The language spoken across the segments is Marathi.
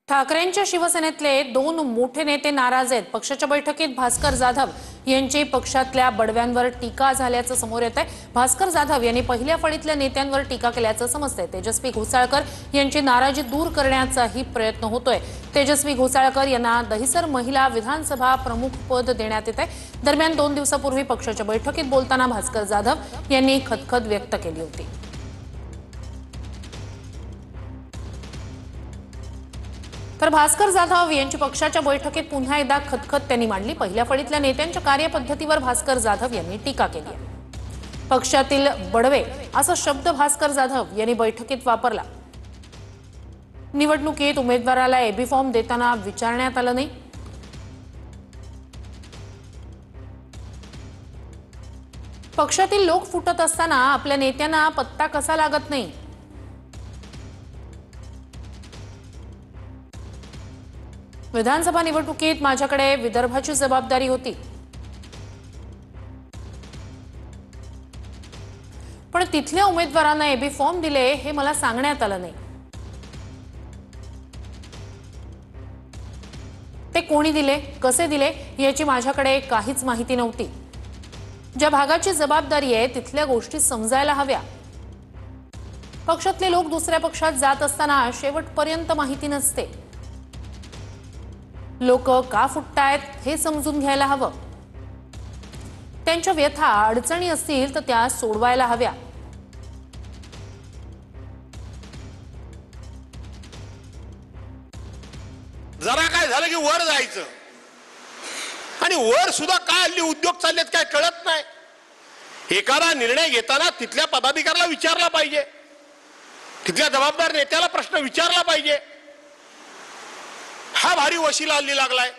ठाकरेंच्या शिवसेनेतले दोन मोठे नेते नाराज आहेत। पक्षाच्या बैठकीत भास्कर जाधव यांची पक्षातल्या बडव्यांवर टीका झाल्याचं समोर येत आहे। भास्कर जाधव यांनी पहिल्या फळीतल्या नेत्यांवर टीका केल्याचं समजतंय। तेजस्वी घोसाळकर यांची नाराजी दूर करण्याचाही प्रयत्न होतोय। तेजस्वी घोसाळकर यांना दहिसर महिला विधानसभा प्रमुख पद देण्यात येत आहे। दरम्यान 2 दिवसापूर्वी पक्षाच्या बैठकीत बोलताना भास्कर जाधव यांनी खदखद व्यक्त केली होती। तर भास्कर जाधव यांची पक्षाच्या बैठकीत पुन्हा एकदा खदखद त्यांनी मांडली। पहिल्या फळीतल्या नेत्यांच्या कार्यपद्धतीवर भास्कर जाधव यांनी टीका केली आहे। पक्षातील बडवे असा शब्द भास्कर जाधव यांनी बैठकीत वापरला। निवडणुकीत उमेदवाराला एबी फॉर्म देताना विचारण्यात आलं नाही। पक्षातील लोक फुटत असताना आपल्या नेत्यांना पत्ता कसा लागत नाही। विधानसभा निवडणुकीत माझ्याकडे विदर्भाची जबाबदारी होती, पण तिथल्या उमेदवारांना एबी फॉर्म दिले हे मला सांगण्यात आलं नाही। ते कोणी दिले, कसे दिले याची माझ्याकडे काहीच माहिती नव्हती। ज्या भागाची जबाबदारी आहे तिथल्या गोष्टी समजायला हव्या। पक्षातले लोक दुसऱ्या पक्षात जात असताना शेवटपर्यंत माहिती नसते। लोक का फुटतायत हे समजून घ्यायला हवं। त्यांच्या व्यथा अडचणी असतील तर त्या सोडवायला हव्या। जरा काय झालं की वर जायचं आणि वर सुद्धा काय हल्ली उद्योग चाललेत काय कळत नाही। एखादा निर्णय घेताना तिथल्या पदाधिकाऱ्याला विचारला पाहिजे, तिथल्या जबाबदार नेत्याला प्रश्न विचारला पाहिजे। हा भारी वशिला हल्ली लागलाय,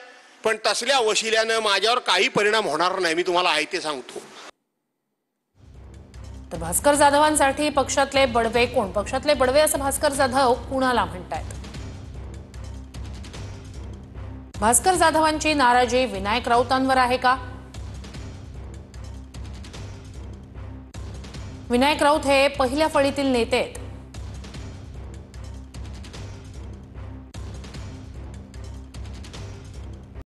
पण तसल्या वशिल्यानं माझ्यावर काही परिणाम होणार नाही, मी तुम्हाला आहे ते सांगतो। तर भास्कर जाधवांसाठी पक्षातले बडवे कोण? पक्षातले बडवे असं भास्कर जाधव कुणाला म्हणतायत? भास्कर जाधवांची नाराजी विनायक राऊतांवर आहे का? विनायक राऊत हे पहिल्या फळीतील नेते आहेत।